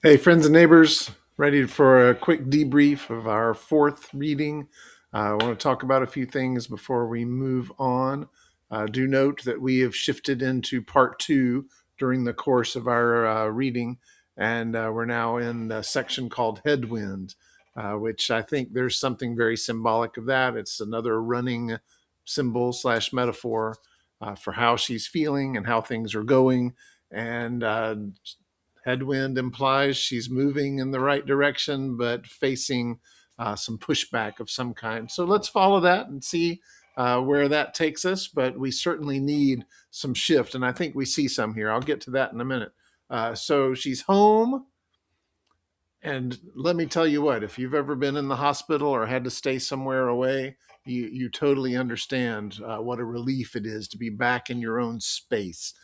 Hey, friends and neighbors, ready for a quick debrief of our fourth reading. I want to talk about a few things before we move on. Do note that we have shifted into part two during the course of our reading, and we're now in a section called Headwind, which I think there's something very symbolic of that. It's another running symbol slash metaphor for how she's feeling and how things are going. And headwind implies she's moving in the right direction, but facing some pushback of some kind. So let's follow that and see where that takes us. But we certainly need some shift, and I think we see some here. I'll get to that in a minute. So she's home. And let me tell you what, if you've ever been in the hospital or had to stay somewhere away, you totally understand what a relief it is to be back in your own space.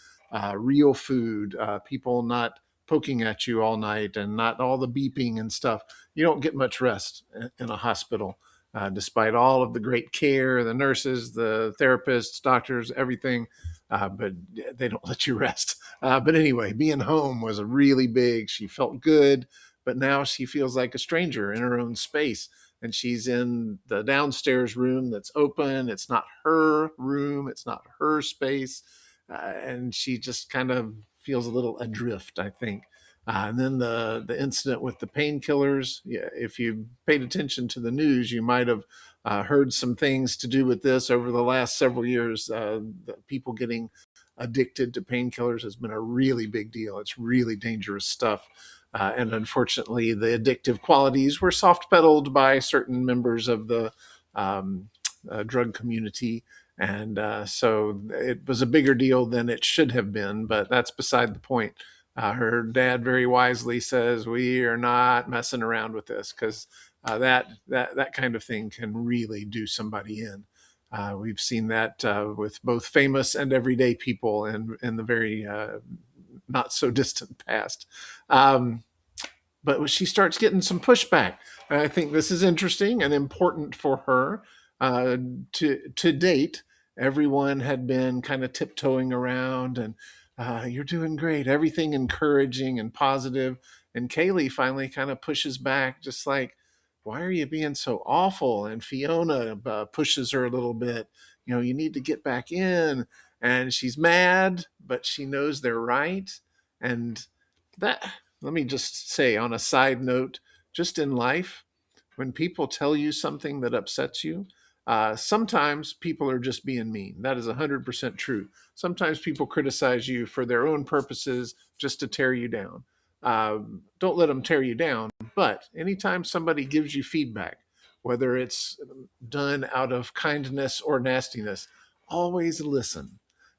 Real food, people not poking at you all night, and not all the beeping and stuff. You don't get much rest in a hospital, despite all of the great care, the nurses, the therapists, doctors, everything. But they don't let you rest. But anyway, being home was a really big. She felt good, but now she feels like a stranger in her own space, and she's in the downstairs room that's open. It's not her room, it's not her space, and she just kind of feels a little adrift, I think. And then the incident with the painkillers. Yeah, if you paid attention to the news, you might have heard some things to do with this over the last several years. The people getting addicted to painkillers has been a really big deal. It's really dangerous stuff. And unfortunately, the addictive qualities were soft pedaled by certain members of the drug community. And so it was a bigger deal than it should have been, but that's beside the point. Her dad very wisely says, "We are not messing around with this, because that kind of thing can really do somebody in." We've seen that with both famous and everyday people in the very not so distant past. Um, but she starts getting some pushback. And I think this is interesting and important for her. Uh, to date, everyone had been kind of tiptoeing around and you're doing great, everything encouraging and positive. And Kaylee finally kind of pushes back, just like, why are you being so awful? And Fiona pushes her a little bit. You need to get back in. And she's mad, but she knows they're right. And that, let me just say on a side note, just in life, when people tell you something that upsets you, sometimes people are just being mean. That is 100% true. Sometimes people criticize you for their own purposes, just to tear you down. Don't let them tear you down. But anytime somebody gives you feedback, whether it's done out of kindness or nastiness, always listen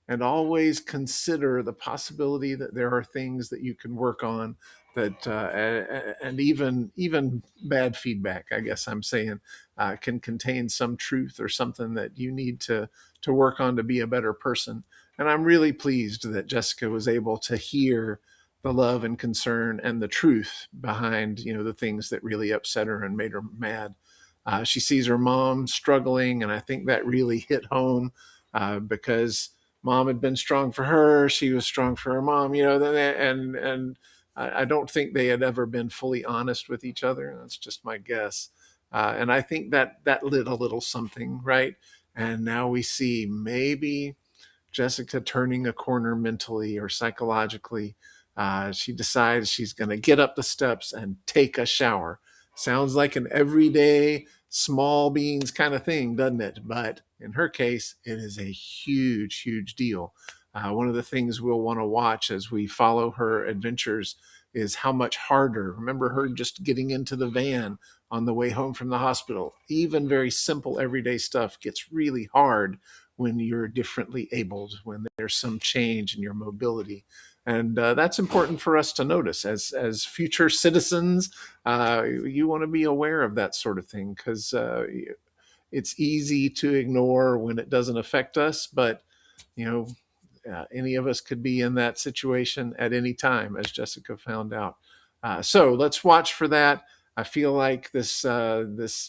and always consider the possibility that there are things that you can work on, that and even bad feedback, I guess I'm saying, can contain some truth or something that you need to work on to be a better person. And I'm really pleased that Jessica was able to hear the love and concern and the truth behind the things that really upset her and made her mad. She sees her mom struggling, and I think that really hit home, because mom had been strong for her, she was strong for her mom, and I don't think they had ever been fully honest with each other. That's just my guess. And I think that lit a little something, right? And now we see maybe Jessica turning a corner mentally or psychologically. She decides she's going to get up the steps and take a shower. Sounds like an everyday small beans kind of thing, doesn't it? But in her case, it is a huge, huge deal. One of the things we'll want to watch as we follow her adventures is how much harder. Remember her just getting into the van on the way home from the hospital. Even very simple everyday stuff gets really hard when you're differently abled, when there's some change in your mobility. And that's important for us to notice as future citizens. You want to be aware of that sort of thing, because it's easy to ignore when it doesn't affect us. But you know, any of us could be in that situation at any time, as Jessica found out. So let's watch for that. I feel like this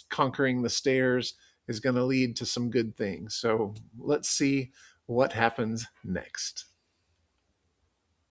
conquering the stairs is going to lead to some good things. So let's see what happens next.